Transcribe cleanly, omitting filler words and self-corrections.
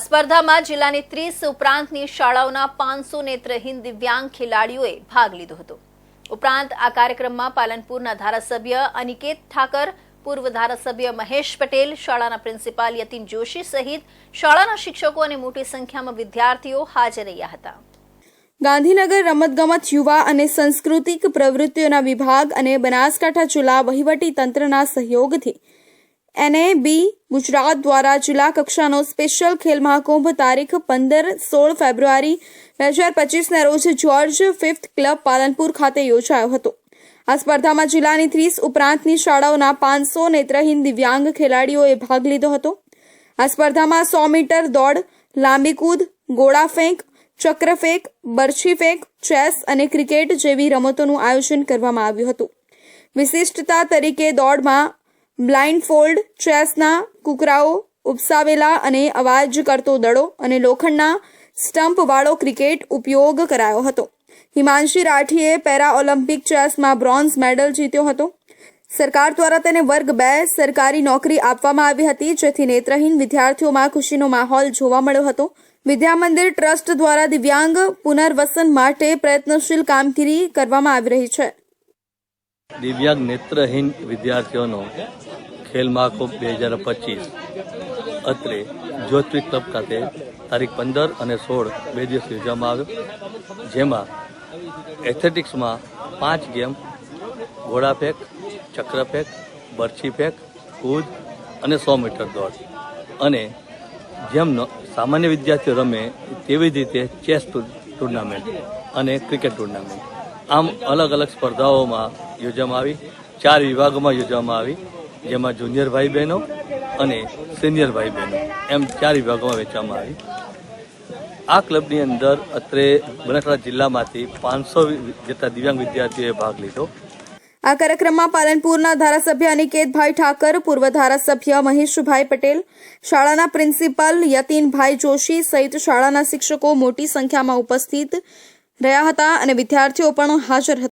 સ્પર્ધામાં જિલ્લાની 30 ઉપરાંતની શાળાઓના 500 નેત્રહીન દિવ્યાંગ ખેલાડીઓએ ભાગ લીધો હતો। ઉપરાંત આ કાર્યક્રમમાં પાલનપુરના ધારાસભ્ય અનિકેત ઠાકર, પૂર્વ ધારાસભ્ય મહેશ પટેલ, શાળાના પ્રિન્સિપાલ યતીન જોશી સહિત શાળાના શિક્ષકો અને મોટી સંખ્યામાં વિદ્યાર્થીઓ હાજર રહ્યા હતા। ગાંધીનગર રમતગમત, યુવા અને સાંસ્કૃતિક પ્રવૃત્તિઓના વિભાગ અને બનાસકાંઠા જિલ્લા વહીવટી તંત્રના સહયોગથી NAB ગુજરાત દ્વારા જિલ્લા કક્ષાનો સ્પેશિયલ ખેલ મહાકુંભ તારીખ 15-16 ફેબ્રુઆરી 2025ના રોજ જ્યોર્જ 5th ક્લબ પાલનપુર ખાતે યોજાયો હતો। આ સ્પર્ધામાં જિલ્લાની 30 ઉપરાંતની શાળાઓના 500 નેત્રહીન દિવ્યાંગ ખેલાડીઓએ ભાગ લીધો હતો। આ સ્પર્ધામાં 100 મીટર દોડ, લાંબી કૂદ, ગોળા ફેંક, ચક્ર ફેંક, બરછી ફેંક, ચેસ અને ક્રિકેટ જેવી રમતોનું આયોજન કરવામાં આવ્યું હતું। વિશિષ્ટતા તરીકે દોડમાં બ્લાઇન્ડ ફોલ્ડ, ચેસના કુકરાઓ, ઉપસાવેલા અને અવાજ કરતો દડો અને લોખંડના સ્ટમ્પવાળો ક્રિકેટ ઉપયોગ કરાયો હતો। હિમાંશી રાઠીએ પેરા ઓલિમ્પિક ચેસમાં બ્રોન્ઝ મેડલ જીત્યો હતો। સરકાર દ્વારા તેને વર્ગ 2 સરકારી નોકરી આપવામાં આવી હતી, જેથી નેત્રહીન વિદ્યાર્થીઓમાં ખુશીનો માહોલ જોવા મળ્યો હતો। વિદ્યા મંદિર ટ્રસ્ટ દ્વારા દિવ્યાંગ પુનર્વસન માટે પ્રયત્નશીલ કામગીરી કરવામાં આવી રહી છે। દિવ્યાંગ નેત્રહીન વિદ્યાર્થીઓનો ખેલ મહાકુંભ 2025 અત્રે જ્યોતિ ક્લબ ખાતે તારીખ 15 અને 16 બે દિવસ યોજવામાં આવ્યો, જેમાં એથ્લેટિક્સમાં 5 ગેમ, ઘોડા ફેંક, ચક્ર ફેંક, બરછી ફેંક, કૂદ અને 100 મીટર દોડ, અને જેમ સામાન્ય વિદ્યાર્થીઓ રમે તેવી જ રીતે ચેસ ટુર્નામેન્ટ અને ક્રિકેટ ટુર્નામેન્ટ, આમ અલગ અલગ સ્પર્ધાઓમાં યોજવામાં આવી। 4 વિભાગોમાં યોજવામાં આવી, જેમાં જુનિયર ભાઈ બહેનો અને સિનિયર ભાઈ બહેનો એમ 4 વિભાગોમાં વહેંચવામાં આવી। આ ક્લબની અંદર અત્રે બનાસકાંઠા જિલ્લામાંથી 500 જેટલા દિવ્યાંગ વિદ્યાર્થીઓએ ભાગ લીધો। આ કાર્યક્રમમાં પાલનપુરના ધારાસભ્ય અનિકેતભાઈ ઠાકર, પૂર્વ ધારાસભ્ય મહેશભાઈ પટેલ, શાળાના પ્રિન્સિપાલ યતીનભાઈ જોશી સહિત શાળાના શિક્ષકો મોટી સંખ્યામાં ઉપસ્થિત રહ્યા હતા અને વિદ્યાર્થીઓ પણ હાજર હતા।